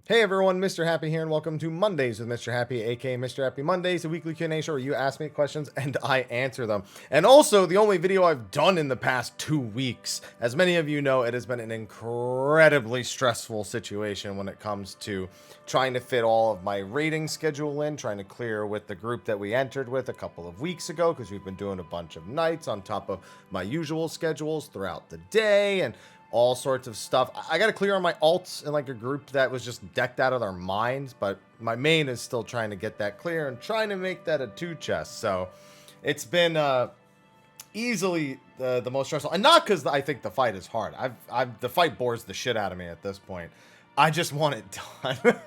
Hey everyone, Mr. Happy here, and welcome to Mondays with Mr. Happy, aka Mr. Happy Mondays, a weekly Q&A show where you ask me questions and I answer them. And also, the only video I've done in the past 2 weeks. As many of you know, it has been an incredibly stressful situation when it comes to trying to fit all of my rating schedule in, trying to clear with the group that we entered with a couple of weeks ago, because we've been doing a bunch of nights on top of my usual schedules throughout the day, and all sorts of stuff. I got to clear on my alts in like a group that was just decked out of their minds, but my main is still trying to get that clear and trying to make that a 2 chest. So it's been easily the most stressful, and not because I think the fight is hard. The fight bores the shit out of me at this point. I just want it done.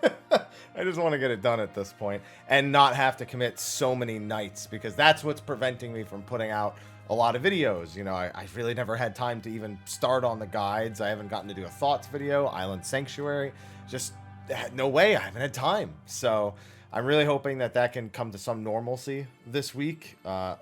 I just want to get it done at this point and not have to commit so many nights, because that's what's preventing me from putting out a lot of videos. You know, I've really never had time to even start on the guides. I haven't gotten to do a thoughts video, Island Sanctuary. Just no way. I haven't had time. So I'm really hoping that that can come to some normalcy this week.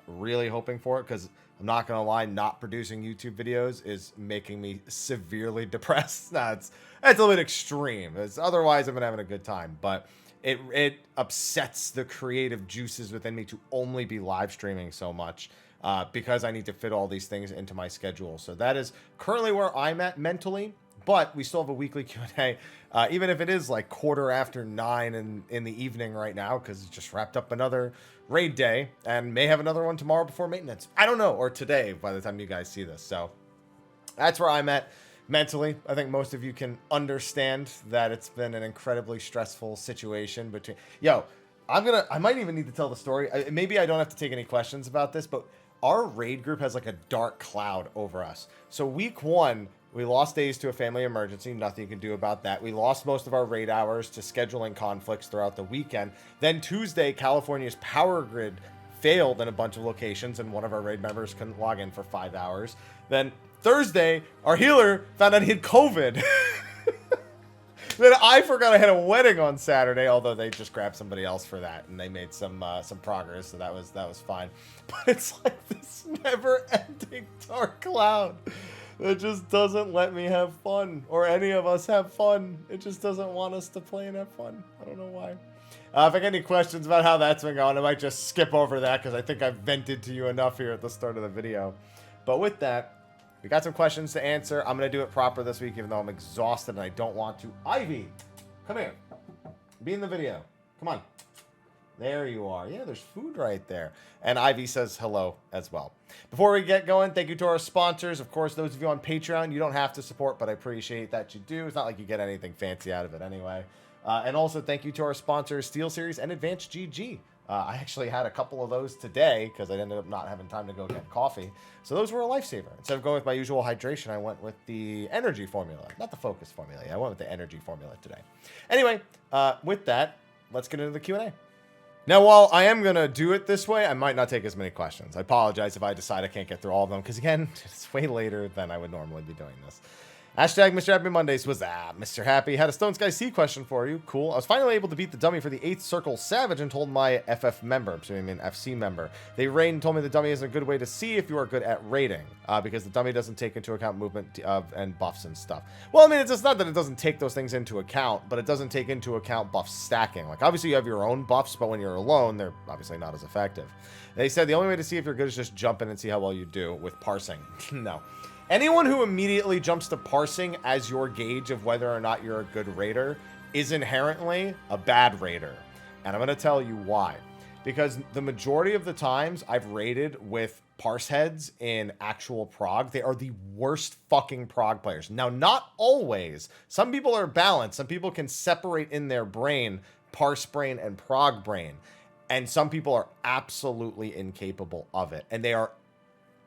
Really hoping for it, because I'm not going to lie, not producing YouTube videos is making me severely depressed. That's a little bit extreme. Otherwise, I've been having a good time. But it upsets the creative juices within me to only be live streaming so much. Because I need to fit all these things into my schedule. So that is currently where I'm at mentally, but we still have a weekly Q&A, even if it is like 9:15 in the evening right now, because it's just wrapped up another raid day and may have another one tomorrow before maintenance. I don't know, or today by the time you guys see this. So that's where I'm at mentally. I think most of you can understand that it's been an incredibly stressful situation between... I might even need to tell the story. Maybe I don't have to take any questions about this, but our raid group has like a dark cloud over us. So week 1, we lost days to a family emergency. Nothing you can do about that. We lost most of our raid hours to scheduling conflicts throughout the weekend. Then Tuesday, California's power grid failed in a bunch of locations, and one of our raid members couldn't log in for 5 hours. Then Thursday, our healer found out he had COVID. Then I forgot I had a wedding on Saturday, although they just grabbed somebody else for that, and they made some progress, so that was fine. But it's like this never-ending dark cloud that just doesn't let me have fun, or any of us have fun. It just doesn't want us to play and have fun. I don't know why. If I get any questions about how that's been going, I might just skip over that, because I think I've vented to you enough here at the start of the video. But with that, we got some questions to answer. I'm going to do it proper this week, even though I'm exhausted and I don't want to. Ivy, come here. Be in the video. Come on. There you are. Yeah, there's food right there. And Ivy says hello as well. Before we get going, thank you to our sponsors. Of course, those of you on Patreon, you don't have to support, but I appreciate that you do. It's not like you get anything fancy out of it anyway. And also, thank you to our sponsors, SteelSeries and Advanced GG. I actually had a couple of those today because I ended up not having time to go get coffee. So those were a lifesaver. Instead of going with my usual hydration, I went with the energy formula. Not the focus formula. I went with the energy formula today. Anyway, with that, let's get into the Q&A. Now, while I am going to do it this way, I might not take as many questions. I apologize if I decide I can't get through all of them, because again, it's way later than I would normally be doing this. Hashtag Mr. Happy Mondays was, Mr. Happy. Had a Stone Sky Sea question for you. Cool. I was finally able to beat the dummy for the 8th Circle Savage and told my FF member, so I mean FC member. They raid and told me the dummy is a good way to see if you are good at raiding, because the dummy doesn't take into account movement and buffs and stuff. Well, I mean, it's just not that it doesn't take those things into account, but it doesn't take into account buff stacking. Like, obviously you have your own buffs, but when you're alone, they're obviously not as effective. They said the only way to see if you're good is just jump in and see how well you do with parsing. No. Anyone who immediately jumps to parsing as your gauge of whether or not you're a good raider is inherently a bad raider. And I'm going to tell you why. Because the majority of the times I've raided with parse heads in actual prog, they are the worst fucking prog players. Now, not always. Some people are balanced. Some people can separate in their brain parse brain and prog brain. And some people are absolutely incapable of it. And they are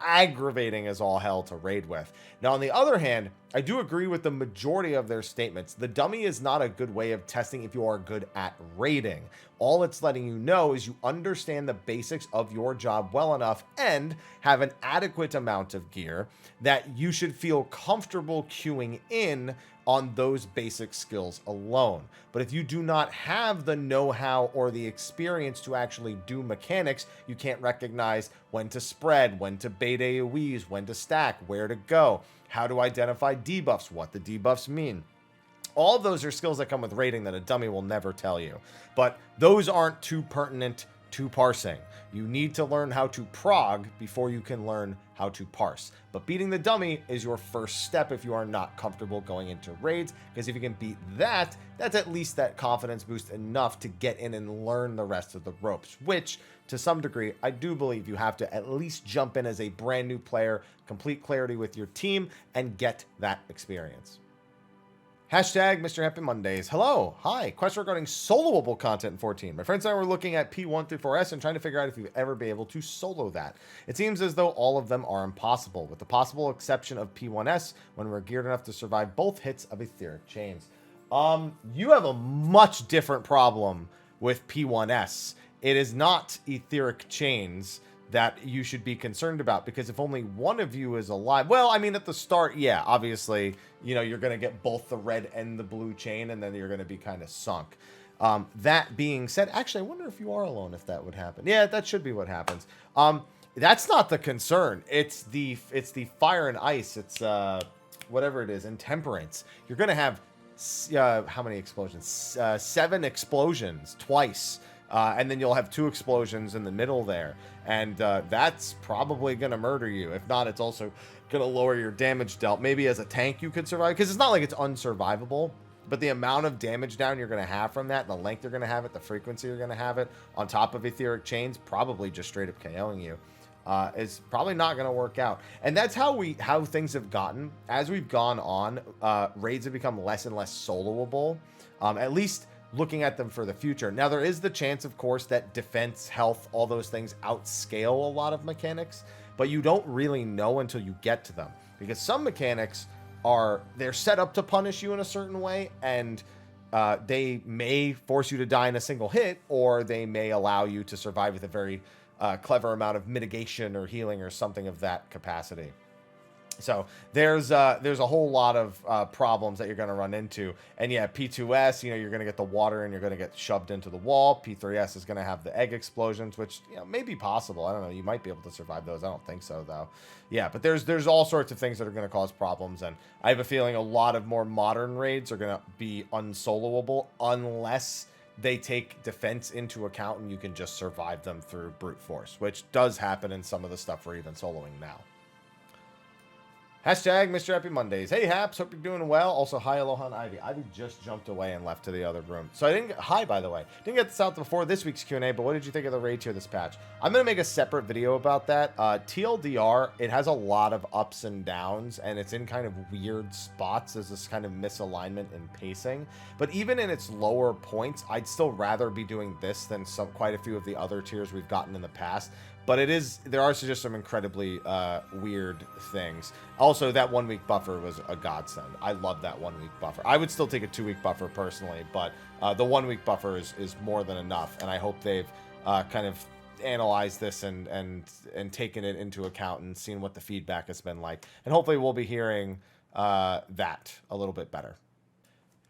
aggravating as all hell to raid with. Now, on the other hand, I do agree with the majority of their statements. The dummy is not a good way of testing if you are good at raiding. All it's letting you know is you understand the basics of your job well enough and have an adequate amount of gear that you should feel comfortable queuing in on those basic skills alone. But if you do not have the know-how or the experience to actually do mechanics, you can't recognize when to spread, when to bait AoEs, when to stack, where to go, how to identify debuffs, what the debuffs mean. All of those are skills that come with raiding that a dummy will never tell you. But those aren't too pertinent to parsing. You need to learn how to prog before you can learn how to parse. But beating the dummy is your first step if you are not comfortable going into raids, because if you can beat that, that's at least that confidence boost enough to get in and learn the rest of the ropes, which to some degree, I do believe you have to at least jump in as a brand new player, complete clarity with your team, and get that experience. Hashtag Mr. Happy Mondays. Hello. Hi. Question regarding soloable content in 14. My friends and I were looking at P1 through 4S and trying to figure out if you've ever been able to solo that. It seems as though all of them are impossible, with the possible exception of P1S when we're geared enough to survive both hits of etheric chains. You have a much different problem with P1S. It is not etheric chains that you should be concerned about, because if only one of you is alive, well, I mean, at the start, yeah, obviously, you know, you're going to get both the red and the blue chain, and then you're going to be kind of sunk. That being said, actually, I wonder if you are alone, if that would happen. Yeah, that should be what happens. That's not the concern. It's the fire and ice. It's whatever it is, intemperance. You're going to have how many explosions? 7 explosions twice. And then you'll have 2 explosions in the middle there. And that's probably going to murder you. If not, it's also going to lower your damage dealt. Maybe as a tank you could survive, because it's not like it's unsurvivable. But the amount of damage down you're going to have from that, the length you're going to have it, the frequency you're going to have it, on top of etheric chains, probably just straight up KOing you, is probably not going to work out. And that's how things have gotten. As we've gone on, raids have become less and less soloable. At least looking at them for the future. Now, there is the chance, of course, that defense, health, all those things outscale a lot of mechanics, but you don't really know until you get to them, because some mechanics they're set up to punish you in a certain way, and they may force you to die in a single hit, or they may allow you to survive with a very clever amount of mitigation or healing or something of that capacity. So there's a whole lot of problems that you're going to run into. And yeah, P2S, you know, you're going to get the water and you're going to get shoved into the wall. P3S is going to have the egg explosions, which, you know, may be possible. I don't know. You might be able to survive those. I don't think so, though. Yeah, but there's all sorts of things that are going to cause problems. And I have a feeling a lot of more modern raids are going to be unsoloable unless they take defense into account and you can just survive them through brute force, which does happen in some of the stuff we're even soloing now. Hashtag Mr. Happy Mondays. Hey, Haps. Hope you're doing well. Also, hi, Aloha and Ivy. Ivy just jumped away and left to the other room. So I didn't... Hi, by the way. Didn't get this out before this week's Q&A, but what did you think of the raid tier this patch? I'm going to make a separate video about that. TLDR, it has a lot of ups and downs, and it's in kind of weird spots. There's this kind of misalignment in pacing. But even in its lower points, I'd still rather be doing this than quite a few of the other tiers we've gotten in the past. But there are just some incredibly weird things. Also, that 1 week buffer was a godsend. I love that 1 week buffer. I would still take a 2 week buffer personally, but the 1 week buffer is more than enough. And I hope they've kind of analyzed this and taken it into account and seen what the feedback has been like. And hopefully we'll be hearing that a little bit better.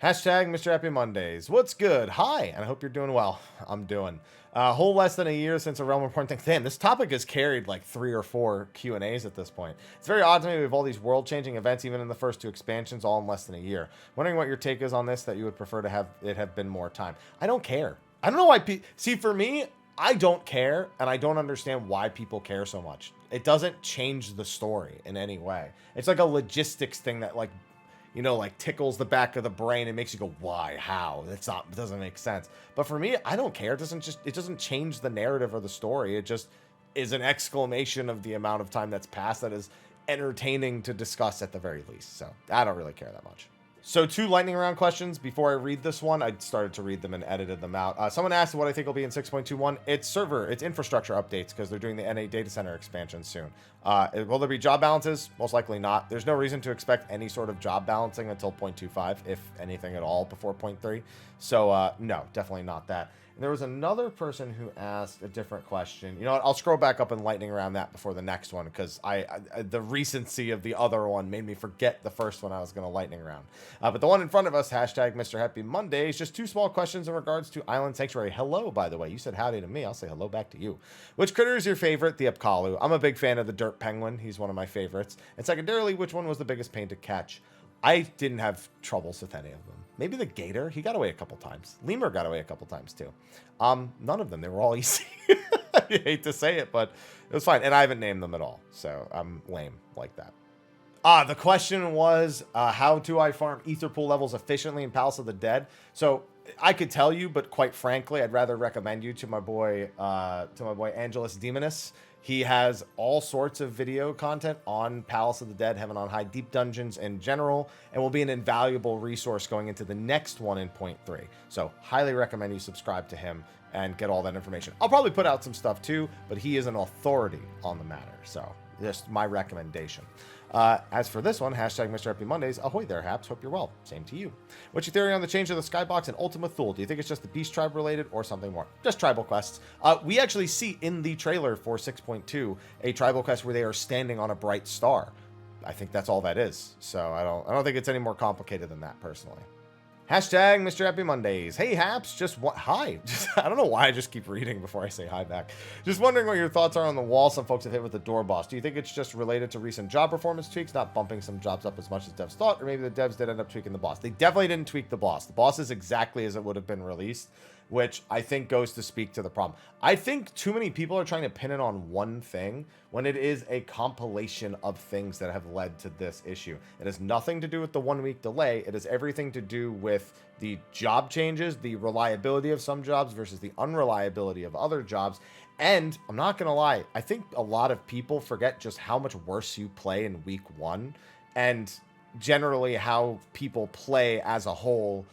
Hashtag Mr. Happy Mondays. What's good? Hi, and I hope you're doing well. I'm doing. A whole less than a year since a Realm Report thing. Damn, this topic has carried like 3 or 4 Q&As at this point. It's very odd to me we have all these world-changing events, even in the first 2 expansions, all in less than a year. Wondering what your take is on this, that you would prefer to have been more time. I don't care. I don't know why see, for me, I don't care, and I don't understand why people care so much. It doesn't change the story in any way. It's like a logistics thing that, like, you know, like tickles the back of the brain and makes you go, why, how? It doesn't make sense. But for me, I don't care. It doesn't change the narrative or the story. It just is an exclamation of the amount of time that's passed that is entertaining to discuss at the very least. So I don't really care that much. So 2 lightning round questions. Before I read this one, I started to read them and edited them out. Someone asked what I think will be in 6.21. It's infrastructure updates, because they're doing the N8 data center expansion soon. Will there be job balances? Most likely not. There's no reason to expect any sort of job balancing until 0.25, if anything at all, before 0.3. So no, definitely not that. And there was another person who asked a different question. You know what? I'll scroll back up and lightning around that before the next one, because the recency of the other one made me forget the first one I was going to lightning around. But the one in front of us, hashtag Mr. Happy Mondays, just 2 small questions in regards to Island Sanctuary. Hello, by the way. You said howdy to me. I'll say hello back to you. Which critter is your favorite? The Apkalu. I'm a big fan of the Dirt Penguin. He's one of my favorites. And secondarily, which one was the biggest pain to catch? I didn't have troubles with any of them. Maybe the gator. He got away a couple times. Lemur got away a couple times too. None of them. They were all easy. I hate to say it, but it was fine. And I haven't named them at all. So I'm lame like that. The question was, how do I farm ether pool levels efficiently in Palace of the Dead? So I could tell you, but quite frankly, I'd rather recommend you to my boy Angelus Demonus. He has all sorts of video content on Palace of the Dead, Heaven on High, Deep Dungeons in general, and will be an invaluable resource going into the next one in Point 3. So highly recommend you subscribe to him and get all that information. I'll probably put out some stuff too, but he is an authority on the matter. So just my recommendation. As for this one, hashtag Mrhappy Mondays, ahoy there, Haps. Hope you're well. Same to you. What's your theory on the change of the Skybox and Ultima Thule? Do you think it's just the Beast Tribe related or something more? Just tribal quests. We actually see in the trailer for 6.2 a tribal quest where they are standing on a bright star. I think that's all that is. So I don't think it's any more complicated than that, personally. Hashtag Mrhappy Mondays. Hey, Haps. Hi. I don't know why I just keep reading before I say hi back. Just wondering what your thoughts are on the wall some folks have hit with the door boss. Do you think it's just related to recent job performance tweaks, not bumping some jobs up as much as devs thought, or maybe the devs did end up tweaking the boss? They definitely didn't tweak the boss. The boss is exactly as it would have been released, which I think goes to speak to the problem. I think too many people are trying to pin it on one thing when it is a compilation of things that have led to this issue. It has nothing to do with the 1 week delay. It has everything to do with the job changes, the reliability of some jobs versus the unreliability of other jobs. And I'm not going to lie, I think a lot of people forget just how much worse you play in week 1 and generally how people play as a whole,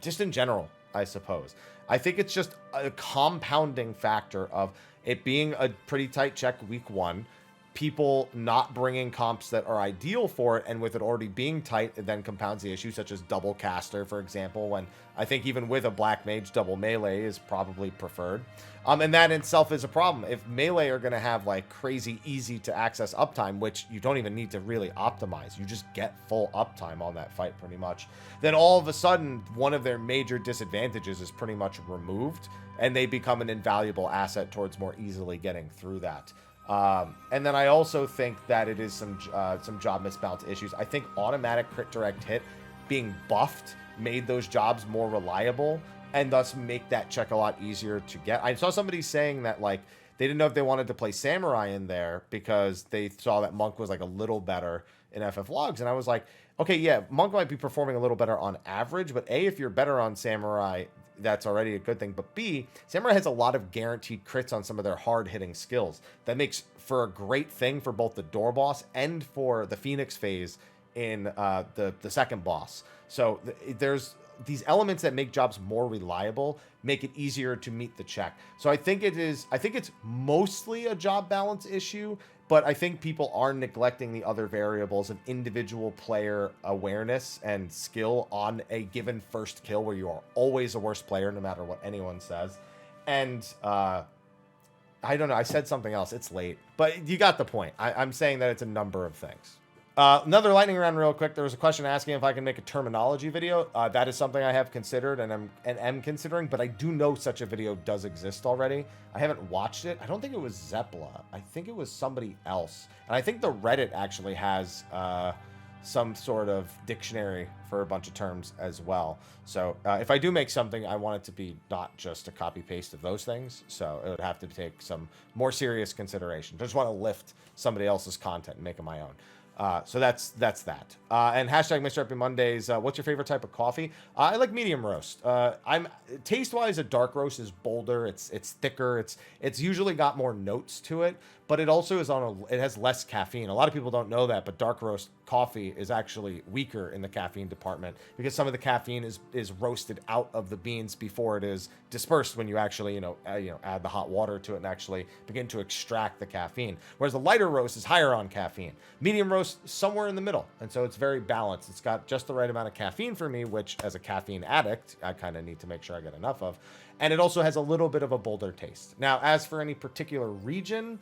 just in general, I suppose. I think it's just a compounding factor of it being a pretty tight check week 1, people not bringing comps that are ideal for it, and with it already being tight, it then compounds the issue, such as double caster, for example, when I think even with a black mage, double melee is probably preferred. And that in itself is a problem. If melee are going to have like crazy easy to access uptime, which you don't even need to really optimize, you just get full uptime on that fight pretty much, then all of a sudden one of their major disadvantages is pretty much removed, and they become an invaluable asset towards more easily getting through that. And then I also think that it is some job misbalance issues. I think automatic crit direct hit being buffed made those jobs more reliable and thus make that check a lot easier to get. I saw somebody saying that like they didn't know if they wanted to play Samurai in there because they saw that Monk was like a little better in FF logs. And I was like, okay, yeah, Monk might be performing a little better on average, but A, if you're better on Samurai, that's already a good thing. But B, Samurai has a lot of guaranteed crits on some of their hard-hitting skills. That makes for a great thing for both the door boss and for the Phoenix phase in the second boss. So there's these elements that make jobs more reliable, make it easier to meet the check. So I think it's mostly a job balance issue, but I think people are neglecting the other variables of individual player awareness and skill on a given first kill, where you are always a worse player no matter what anyone says. And I don't know, I said something else, it's late, but you got the point. I'm saying that it's a number of things. Another lightning round real quick. There was a question asking if I can make a terminology video. That is something I have considered and am considering, but I do know such a video does exist already. I haven't watched it. I don't think it was Zeppla. I think it was somebody else. And I think the Reddit actually has some sort of dictionary for a bunch of terms as well. So if I do make something, I want it to be not just a copy paste of those things. So it would have to take some more serious consideration. I just want to lift somebody else's content and make it my own. So that's that. And hashtag Mrhappy Mondays. What's your favorite type of coffee? I like medium roast. I'm taste-wise, a dark roast is bolder. It's thicker. It's usually got more notes to it, but it also is it has less caffeine. A lot of people don't know that, but dark roast coffee is actually weaker in the caffeine department because some of the caffeine is roasted out of the beans before it is dispersed when you actually add the hot water to it and actually begin to extract the caffeine. Whereas the lighter roast is higher on caffeine. Medium roast somewhere in the middle, and so it's very balanced. It's got just the right amount of caffeine for me, which as a caffeine addict I kind of need to make sure I get enough of, and it also has a little bit of a bolder taste. Now as for any particular region,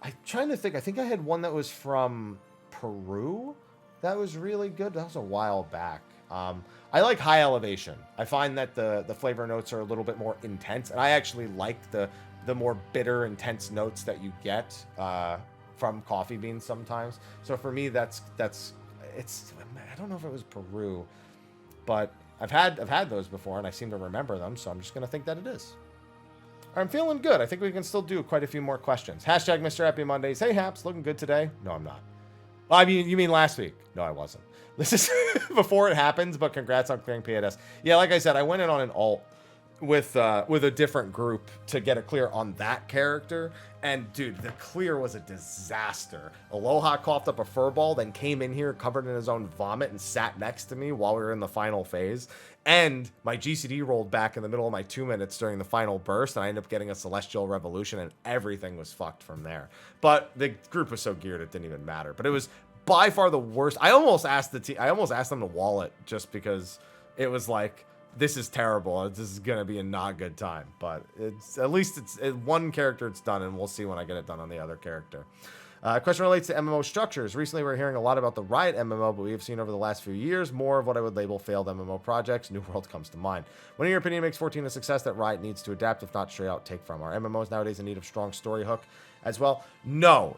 I'm trying to think. I think I had one that was from Peru that was really good. That was a while back. I like high elevation. I find that the flavor notes are a little bit more intense, and I actually like the more bitter, intense notes that you get from coffee beans sometimes. So for me, that's I don't know if it was Peru, but I've had those before, and I seem to remember them, so I'm just going to think that it is. I'm feeling good. I think we can still do quite a few more questions. Hashtag Mr. Happy Mondays. Hey, Haps, looking good today? No, I'm not. Well, I mean, you mean last week? No, I wasn't. This is before it happens, but congrats on clearing PAS. Yeah, like I said, I went in on an alt with a different group to get a clear on that character. And dude, the clear was a disaster. Aloha coughed up a furball, then came in here covered in his own vomit and sat next to me while we were in the final phase. And my GCD rolled back in the middle of my 2 minutes during the final burst, and I ended up getting a Celestial Revolution, and everything was fucked from there. But the group was so geared it didn't even matter. But it was by far the worst. I almost asked them to wall it just because it was like, this is terrible. This is going to be a not good time. But it's at least it's one character it's done, and we'll see when I get it done on the other character. Question relates to MMO structures. Recently, we're hearing a lot about the Riot MMO, but we have seen over the last few years more of what I would label failed MMO projects. New World comes to mind. What in your opinion makes 14 a success that Riot needs to adapt, if not straight out take from? Are MMOs nowadays in need of strong story hook as well? No.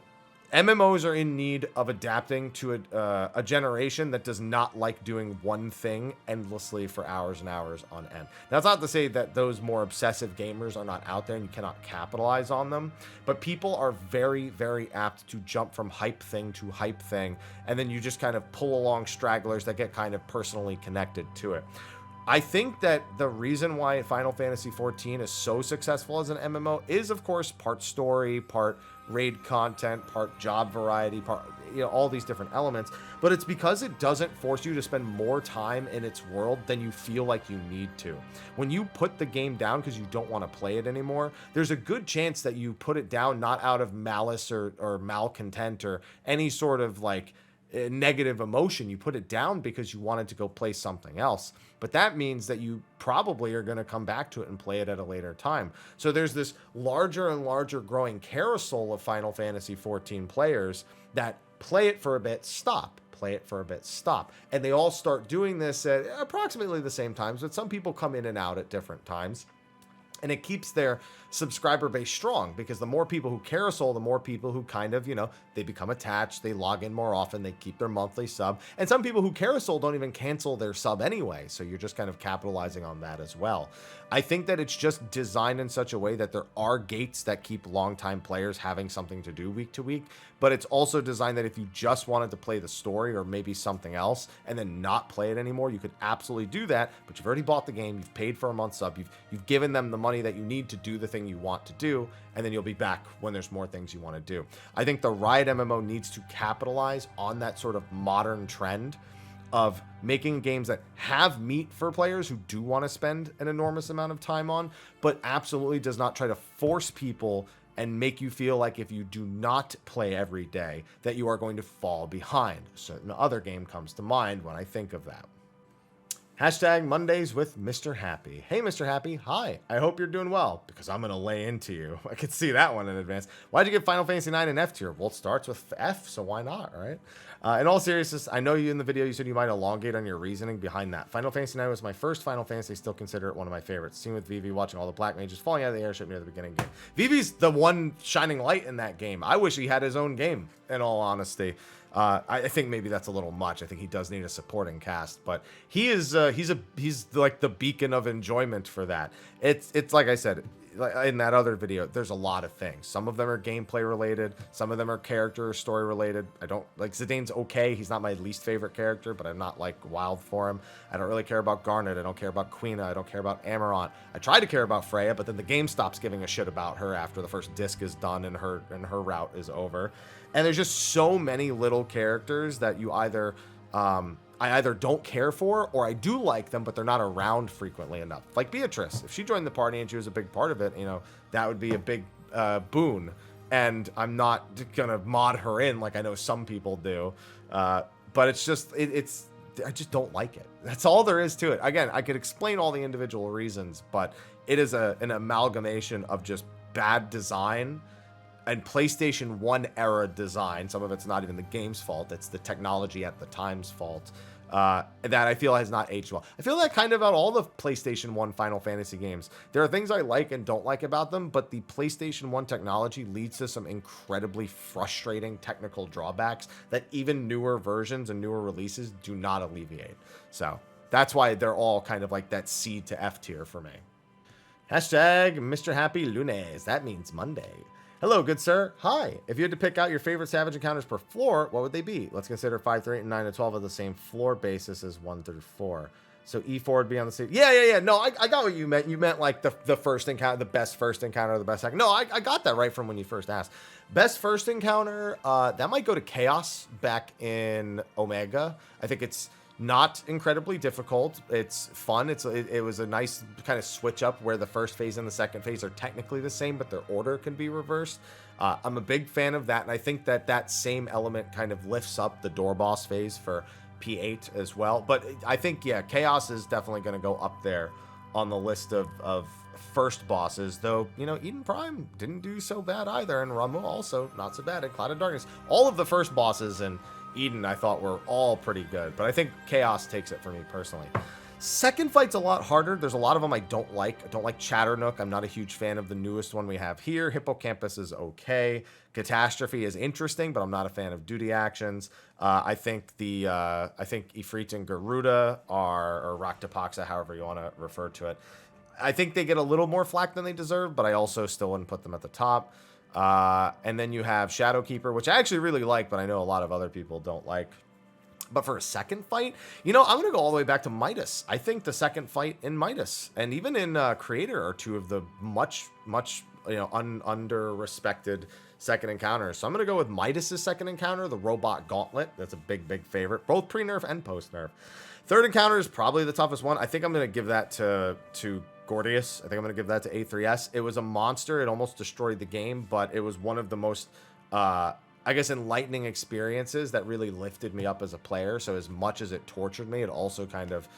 MMOs are in need of adapting to a generation that does not like doing one thing endlessly for hours and hours on end. Now, it's not to say that those more obsessive gamers are not out there and you cannot capitalize on them, but people are very, very apt to jump from hype thing to hype thing, and then you just kind of pull along stragglers that get kind of personally connected to it. I think that the reason why Final Fantasy XIV is so successful as an MMO is, of course, part story, part raid content, part job variety, part, all these different elements, but it's because it doesn't force you to spend more time in its world than you feel like you need to. When you put the game down because you don't want to play it anymore, there's a good chance that you put it down not out of malice or malcontent or any sort of like negative emotion. You put it down because you wanted to go play something else. But that means that you probably are going to come back to it and play it at a later time. So there's this larger and larger growing carousel of Final Fantasy XIV players that play it for a bit, stop, play it for a bit, stop. And they all start doing this at approximately the same times, but some people come in and out at different times. And it keeps their subscriber base strong because the more people who carousel, the more people who kind of, they become attached, they log in more often, they keep their monthly sub. And some people who carousel don't even cancel their sub anyway. So you're just kind of capitalizing on that as well. I think that it's just designed in such a way that there are gates that keep longtime players having something to do week to week. But it's also designed that if you just wanted to play the story or maybe something else and then not play it anymore, you could absolutely do that. But you've already bought the game, you've paid for a month sub, you've given them the money that you need to do the thing you want to do, and then you'll be back when there's more things you want to do. I think the Riot MMO needs to capitalize on that sort of modern trend of making games that have meat for players who do want to spend an enormous amount of time on, but absolutely does not try to force people and make you feel like if you do not play every day that you are going to fall behind. A certain other game comes to mind when I think of that. Hashtag Mondays with Mr. Happy. Hey, Mr. Happy. Hi. I hope you're doing well, because I'm going to lay into you. I could see that one in advance. Why'd you give Final Fantasy IX an F tier? Well, it starts with F, so why not, right? In all seriousness, I know you in the video, you said you might elongate on your reasoning behind that. Final Fantasy IX was my first Final Fantasy. Still consider it one of my favorites. Seen with Vivi watching all the black mages falling out of the airship near the beginning game. Vivi's the one shining light in that game. I wish he had his own game, in all honesty. I think maybe that's a little much. I think he does need a supporting cast, but he's like the beacon of enjoyment for that. It's like I said in that other video, there's a lot of things. Some of them are gameplay related, some of them are character or story related. I don't like Zidane's okay. He's not my least favorite character, but I'm not like wild for him. I don't really care about Garnet. I don't care about Quina. I don't care about Amarant. I try to care about Freya, but then the game stops giving a shit about her after the first disc is done and her route is over. And there's just so many little characters that you either I either don't care for or I do like them, but they're not around frequently enough. Like Beatrice, if she joined the party and she was a big part of it, that would be a big boon. And I'm not gonna mod her in like I know some people do. But it's just I just don't like it. That's all there is to it. Again, I could explain all the individual reasons, but it is an amalgamation of just bad design and PlayStation 1 era design. Some of it's not even the game's fault. It's the technology at the time's fault. That I feel has not aged well. I feel that kind of about all the PlayStation 1 Final Fantasy games. There are things I like and don't like about them, but the PlayStation 1 technology leads to some incredibly frustrating technical drawbacks that even newer versions and newer releases do not alleviate. So that's why they're all kind of like that C to F tier for me. Hashtag Mr. Happy Lunes. That means Monday. Hello, good sir. Hi. If you had to pick out your favorite Savage encounters per floor, what would they be? Let's consider 5 through 8 and 9 to 12 of the same floor basis as 1 through 4. So E4 would be on the same. Yeah. No, I got what you meant. You meant like the first encounter, the best first encounter, the best second. No, I got that right from when you first asked. Best first encounter, that might go to Chaos back in Omega. I think it's not incredibly difficult. It's fun. It was a nice kind of switch up where the first phase and the second phase are technically the same, but their order can be reversed. I'm a big fan of that, and I think that same element kind of lifts up the door boss phase for P8 as well. But I think, yeah, Chaos is definitely going to go up there on the list of first bosses, though, you know, Eden Prime didn't do so bad either, and Ramu also not so bad at Cloud of Darkness. All of the first bosses in Eden I thought were all pretty good, but I think Chaos takes it for me personally. Second fight's a lot harder. There's a lot of them I don't like. I don't like Chatternook. I'm not a huge fan of the newest one we have here. Hippocampus is okay. Catastrophe is interesting, but I'm not a fan of duty actions. I think Ifrit and Garuda or Raktapaxa, however you want to refer to it. I think they get a little more flack than they deserve, but I also still wouldn't put them at the top. And then you have Shadowkeeper, which I actually really like, but I know a lot of other people don't like. But for a second fight, you know, I'm going to go all the way back to Midas. I think the second fight in Midas and even in Creator are two of the much, you know, under-respected second encounters. So I'm going to go with Midas's second encounter, the Robot Gauntlet. That's a big favorite, both pre-nerf and post-nerf. Third encounter is probably the toughest one. I think I'm going to give that to Gordius. I think I'm going to give that to A3S. It was a monster. It almost destroyed the game, but it was one of the most, I guess, enlightening experiences that really lifted me up as a player. So as much as it tortured me, it also kind of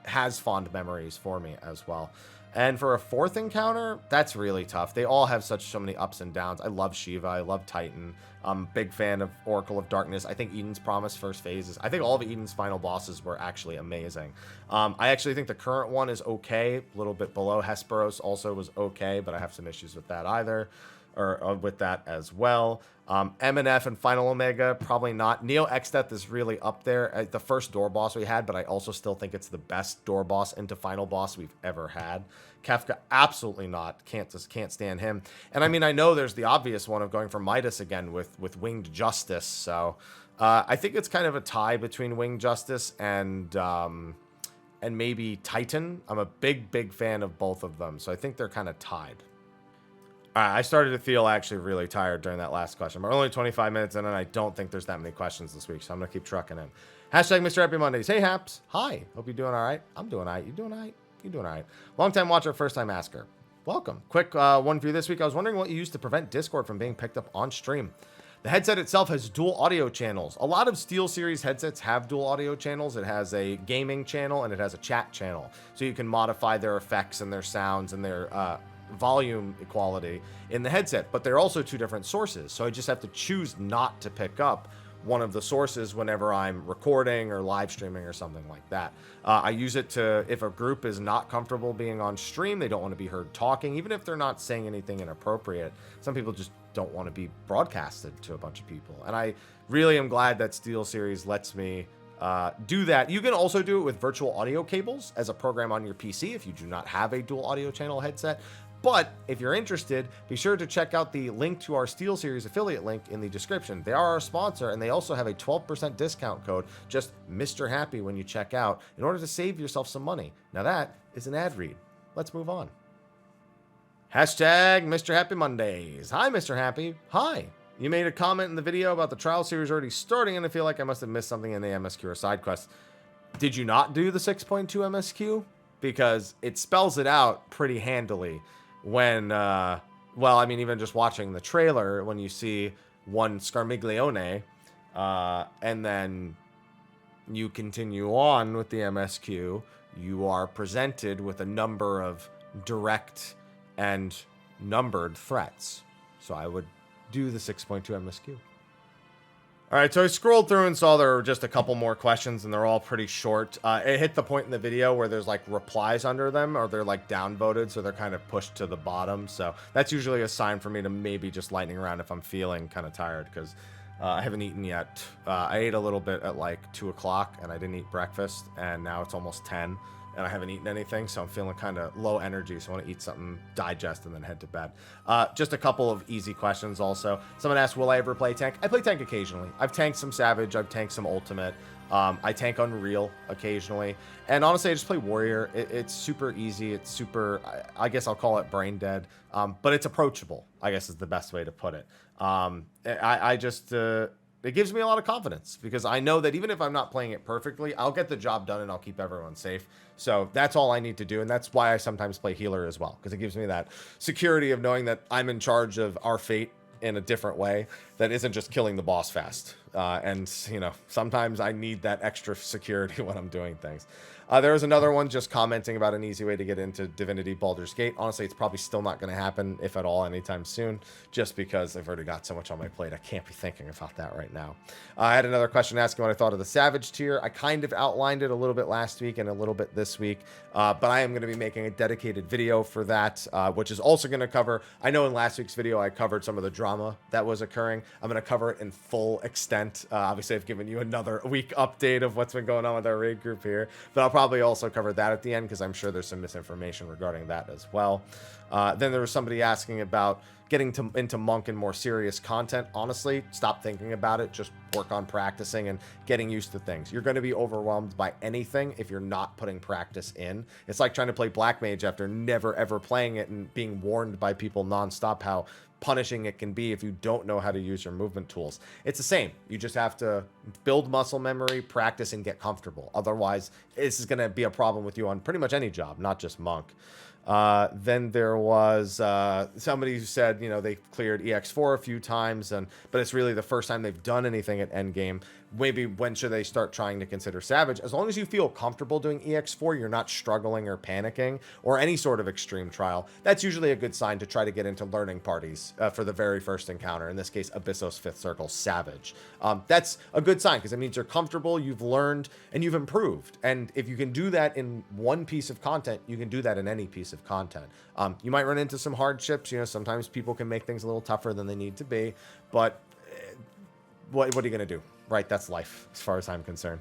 has fond memories for me as well. And for a fourth encounter, that's really tough. They all have so many ups and downs. I love Shiva. I love Titan. I'm a big fan of Oracle of Darkness. I think Eden's Promise first phases. I think all of Eden's final bosses were actually amazing. I actually think the current one is okay, a little bit below. Hesperos also was okay, but I have some issues with that either, or with that as well. MNF and Final Omega, probably not. Neo Exdeath is really up there. The first door boss we had, but I also still think it's the best door boss into final boss we've ever had. Kefka, absolutely not. Can't stand him. And I mean, I know there's the obvious one of going for Midas again with Winged Justice. So I think it's kind of a tie between Winged Justice and maybe Titan. I'm a big fan of both of them. So I think they're kind of tied. I started to feel actually really tired during that last question. We're only 25 minutes in, and I don't think there's that many questions this week, so I'm going to keep trucking in. Hashtag Mr. Happy Mondays. Hey, Haps. Hi. Hope you're doing all right. I'm doing all right. You doing all right? You doing all right. Long-time watcher, first-time asker. Welcome. Quick one for you this week. I was wondering what you used to prevent Discord from being picked up on stream. The headset itself has dual audio channels. A lot of SteelSeries headsets have dual audio channels. It has a gaming channel, and it has a chat channel. So you can modify their effects and their sounds and their volume equality in the headset, but they're also two different sources, so I just have to choose not to pick up one of the sources whenever I'm recording or live streaming or something like that. I use it to, if a group is not comfortable being on stream, they don't want to be heard talking, even if they're not saying anything inappropriate. Some people just don't want to be broadcasted to a bunch of people, and I really am glad that SteelSeries lets me do that. You can also do it with virtual audio cables as a program on your PC if you do not have a dual audio channel headset. But if you're interested, be sure to check out the link to our SteelSeries affiliate link in the description. They are our sponsor, and they also have a 12% discount code, just Mr. Happy when you check out, in order to save yourself some money. Now that is an ad read. Let's move on. Hashtag Mr. Happy Mondays. Hi, Mr. Happy. Hi. You made a comment in the video about the trial series already starting, and I feel like I must have missed something in the MSQ or side quest. Did you not do the 6.2 MSQ? Because it spells it out pretty handily. When, well, I mean, even just watching the trailer, when you see one Scarmiglione, and then you continue on with the MSQ, you are presented with a number of direct and numbered threats. So I would do the 6.2 MSQ. All right, so I scrolled through and saw there were just a couple more questions, and they're all pretty short. It hit the point in the video where there's like replies under them, or they're like downvoted, so they're kind of pushed to the bottom. So that's usually a sign for me to maybe just lightning around if I'm feeling kind of tired, because I haven't eaten yet. I ate a little bit at like 2 o'clock, and I didn't eat breakfast, and now it's almost 10, and I haven't eaten anything, so I'm feeling kind of low energy, so I want to eat something, digest, and then head to bed. Just a couple of easy questions also. Someone asked, will I ever play tank? I play tank occasionally. I've tanked some Savage, I've tanked some Ultimate. I tank Unreal occasionally, and honestly I just play Warrior. It's super easy, it's super, I guess I'll call it brain dead, but it's approachable, I guess is the best way to put it. It gives me a lot of confidence because I know that even if I'm not playing it perfectly, I'll get the job done and I'll keep everyone safe. So that's all I need to do, and that's why I sometimes play healer as well, because it gives me that security of knowing that I'm in charge of our fate in a different way that isn't just killing the boss fast. And, you know, sometimes I need that extra security when I'm doing things. There was another one just commenting about an easy way to get into Divinity Baldur's Gate. Honestly, it's probably still not going to happen, if at all, anytime soon, just because I've already got so much on my plate. I can't be thinking about that right now. I had another question asking what I thought of the Savage tier. I kind of outlined it a little bit last week and a little bit this week, but I am going to be making a dedicated video for that, which is also going to cover, I know in last week's video I covered some of the drama that was occurring. I'm going to cover it in full extent. Obviously, I've given you another week update of what's been going on with our raid group here, but I'll probably also cover that at the end because I'm sure there's some misinformation regarding that as well. Then there was somebody asking about getting into Monk and more serious content. Honestly, stop thinking about it. Just work on practicing and getting used to things. You're going to be overwhelmed by anything if you're not putting practice in. It's like trying to play Black Mage after never ever playing it and being warned by people nonstop how punishing it can be if you don't know how to use your movement tools. It's the same. You just have to build muscle memory, practice, and get comfortable. Otherwise, this is going to be a problem with you on pretty much any job, not just Monk. Then there was somebody who said, you know, they cleared EX4 a few times, but it's really the first time they've done anything at endgame. Maybe when should they start trying to consider Savage? As long as you feel comfortable doing EX4, you're not struggling or panicking or any sort of extreme trial. That's usually a good sign to try to get into learning parties for the very first encounter. In this case, Abyssos 5th Circle Savage. That's a good sign because it means you're comfortable, you've learned, and you've improved. And if you can do that in one piece of content, you can do that in any piece of content. You might run into some hardships. You know, sometimes people can make things a little tougher than they need to be, but what are you going to do? Right, that's life, as far as I'm concerned.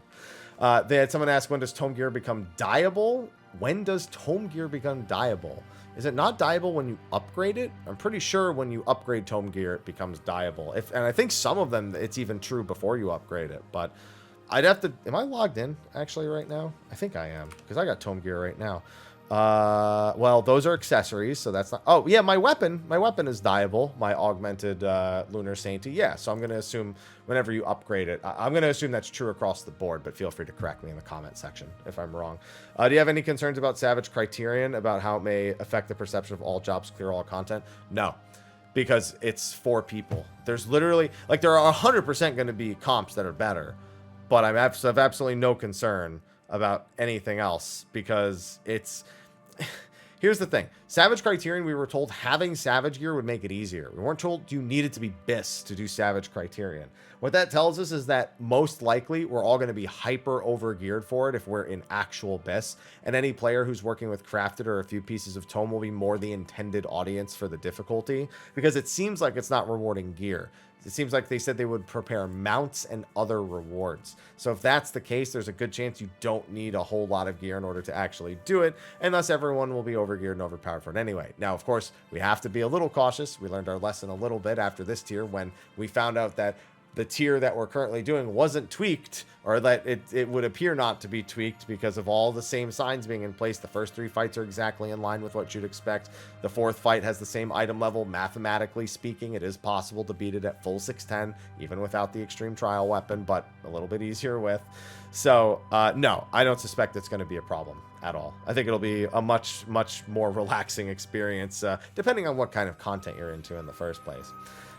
They had someone ask, when does Tome Gear become dyeable? When does Tome Gear become dyeable? Is it not dyeable when you upgrade it? I'm pretty sure when you upgrade Tome Gear, it becomes dyeable. And I think some of them, it's even true before you upgrade it. But I'd have to... Am I logged in, actually, right now? I think I am, because I got Tome Gear right now. Well, those are accessories, so that's not... Oh, yeah, my weapon is dyeable, my augmented Lunar Sainty. Yeah, so I'm going to assume whenever you upgrade it, I'm going to assume that's true across the board, but feel free to correct me in the comment section if I'm wrong. Do you have any concerns about Savage Criterion, about how it may affect the perception of all jobs clear all content? No, because it's for people. There's literally... Like, there are 100% going to be comps that are better, but I have absolutely no concern about anything else because it's... Here's the thing. Savage Criterion, we were told having Savage gear would make it easier. We weren't told you needed to be BIS to do Savage Criterion. What that tells us is that most likely we're all going to be hyper over-geared for it if we're in actual BIS, and any player who's working with crafted or a few pieces of tome will be more the intended audience for the difficulty, because it seems like it's not rewarding gear. It seems like they said they would prepare mounts and other rewards. So if that's the case, there's a good chance you don't need a whole lot of gear in order to actually do it, and thus everyone will be overgeared and overpowered for it anyway. Now, of course, we have to be a little cautious. We learned our lesson a little bit after this tier when we found out that the tier that we're currently doing wasn't tweaked, or that it would appear not to be tweaked because of all the same signs being in place. The first 3 fights are exactly in line with what you'd expect. The 4th fight has the same item level. Mathematically speaking, it is possible to beat it at full 610, even without the extreme trial weapon, but a little bit easier with. So, no, I don't suspect it's going to be a problem at all. I think it'll be a much, much more relaxing experience, depending on what kind of content you're into in the first place.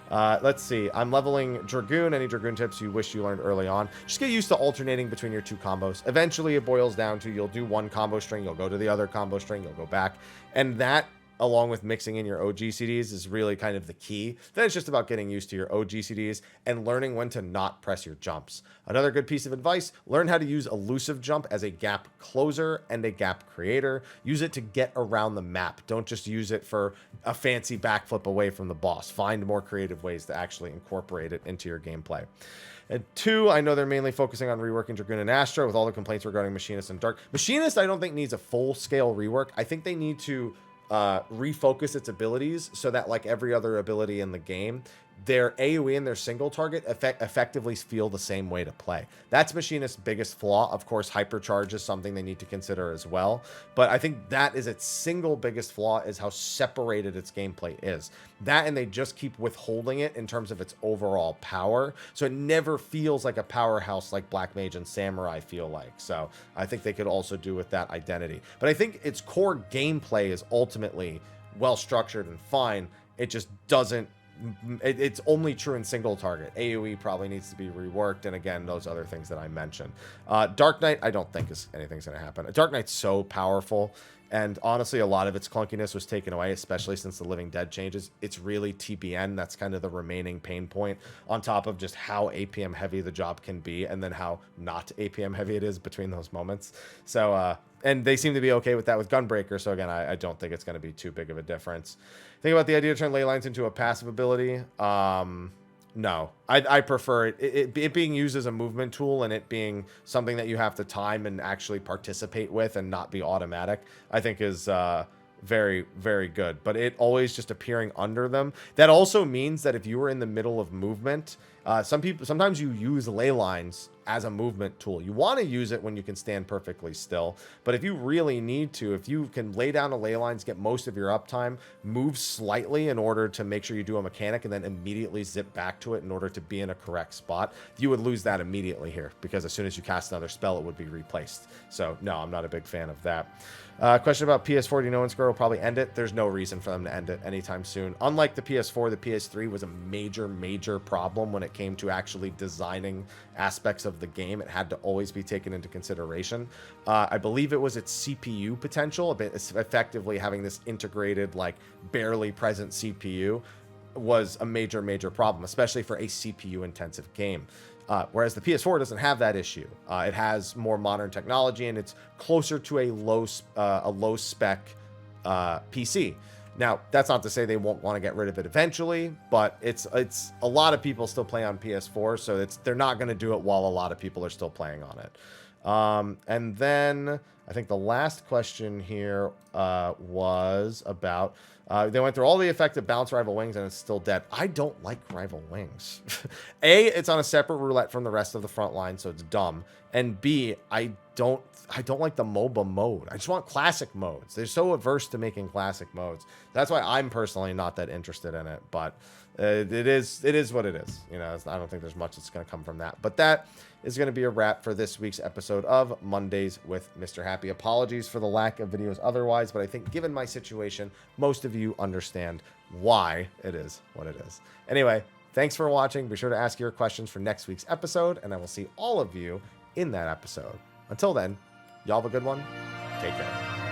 Let's see. I'm leveling Dragoon. Any Dragoon tips you wish you learned early on? Just get used to alternating between your 2 combos. Eventually, it boils down to you'll do one combo string, you'll go to the other combo string, you'll go back. And that along with mixing in your OG CDs is really kind of the key. Then it's just about getting used to your OG CDs and learning when to not press your jumps. Another good piece of advice, learn how to use elusive jump as a gap closer and a gap creator. Use it to get around the map. Don't just use it for a fancy backflip away from the boss. Find more creative ways to actually incorporate it into your gameplay. And 2, I know they're mainly focusing on reworking Dragoon and Astra with all the complaints regarding Machinist and Dark. Machinist, I don't think needs a full-scale rework. I think they need to refocus its abilities so that, like every other ability in the game, their AoE and their single target effectively feel the same way to play. That's Machinist's biggest flaw. Of course, hypercharge is something they need to consider as well. But I think that is its single biggest flaw, is how separated its gameplay is. That, and they just keep withholding it in terms of its overall power. So it never feels like a powerhouse like Black Mage and Samurai feel like. So I think they could also do with that identity. But I think its core gameplay is ultimately well structured and fine. It just doesn't, it's only true in single target. AoE probably needs to be reworked, and again, those other things that I mentioned. Dark Knight, I don't think anything's going to happen. Dark Knight's so powerful, and honestly, a lot of its clunkiness was taken away, especially since the Living Dead changes. It's really TBN. That's kind of the remaining pain point, on top of just how APM heavy the job can be, and then how not APM heavy it is between those moments. So, and they seem to be okay with that with Gunbreaker, so again, I don't think it's going to be too big of a difference. Think about the idea to turn ley lines into a passive ability. No, I prefer it being used as a movement tool, and it being something that you have to time and actually participate with and not be automatic, I think is very, very good. But it always just appearing under them. That also means that if you were in the middle of movement, sometimes you use ley lines as a movement tool. You want to use it when you can stand perfectly still, but if you really need to, if you can lay down a ley lines, get most of your uptime, move slightly in order to make sure you do a mechanic, and then immediately zip back to it in order to be in a correct spot, you would lose that immediately here, because as soon as you cast another spell, it would be replaced. So no, I'm not a big fan of that. Question about PS4, do you know when Square will probably end it? There's no reason for them to end it anytime soon. Unlike the PS4, the PS3 was a major problem when it came to actually designing aspects of the game. It had to always be taken into consideration. I believe it was its CPU potential, effectively having this integrated, like, barely present CPU was a major problem, especially for a CPU intensive game. Whereas the PS4 doesn't have that issue. It has more modern technology, and it's closer to a low spec PC. Now, that's not to say they won't want to get rid of it eventually, but it's a lot of people still play on PS4, so they're not going to do it while a lot of people are still playing on it. And then I think the last question here was about they went through all the effective bounce Rival Wings and it's still dead. I don't like Rival Wings. A, it's on a separate roulette from the rest of the front line, so it's dumb. And B, I don't like the MOBA mode. I just want classic modes. They're so averse to making classic modes. That's why I'm personally not that interested in it. But it is what it is. You know, I don't think there's much that's going to come from that. But that is going to be a wrap for this week's episode of Mondays with Mr. Happy. Apologies for the lack of videos otherwise, but I think given my situation, most of you understand why it is what it is. Anyway, thanks for watching. Be sure to ask your questions for next week's episode, and I will see all of you in that episode. Until then, y'all have a good one. Take care.